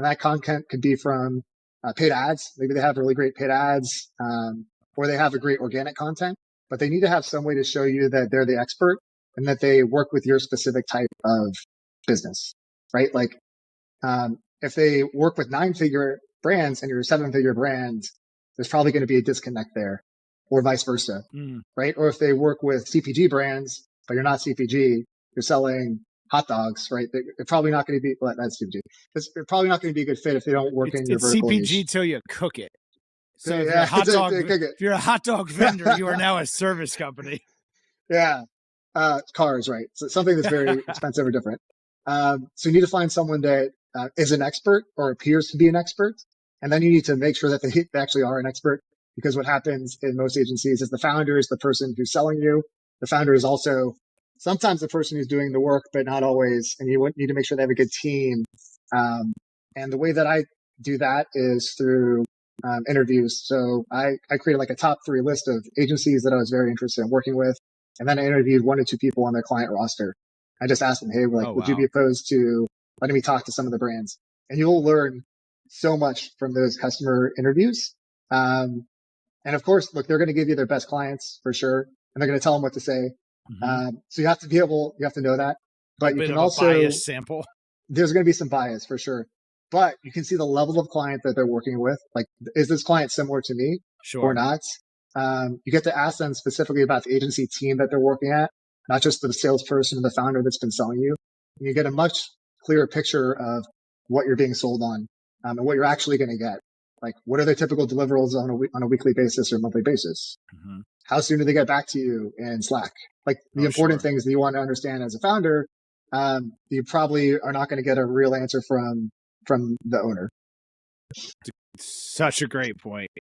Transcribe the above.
And that content could be from paid ads. Maybe they have really great paid ads, or they have a great organic content, but they need to have some way to show you that they're the expert and that they work with your specific type of business, right? Like, if they work with 9-figure brands and you're a 7-figure brand, there's probably going to be a disconnect there, or vice versa, right? Or if they work with CPG brands, but you're not CPG, you're selling hot dogs, right? They're probably not going to be, well, that's CPG. They're probably not going to be a good fit if they don't work in your vertical CPG niche. till you cook it. So if Yeah, you're a hot dog vendor, you are now a service company. Yeah. Cars, right? So something that's very expensive or different. So you need to find someone that is an expert or appears to be an expert. And then you need to make sure that they actually are an expert, because what happens in most agencies is the founder is the person who's selling you. The founder is also sometimes the person who's doing the work, but not always. And you need to make sure they have a good team. And the way that I do that is through interviews. So I created like a top 3 list of agencies that I was very interested in working with. And then I interviewed 1 or 2 people on their client roster. I just asked them, hey, would you be opposed to letting me talk to some of the brands? And you'll learn so much from those customer interviews. And of course, look, they're going to give you their best clients for sure. And they're going to tell them what to say. So you have to know that. But you can also, bias sample. There's going to be some bias for sure. But you can see the level of client that they're working with. Like, is this client similar to me or not? You get to ask them specifically about the agency team that they're working at, not just the salesperson and the founder that's been selling you. And you get a much clearer picture of what you're being sold on, and what you're actually going to get. Like, what are their typical deliverables on a weekly basis or monthly basis? How soon do they get back to you in Slack? Like, the important things that you want to understand as a founder, you probably are not going to get a real answer from the owner. Such a great point.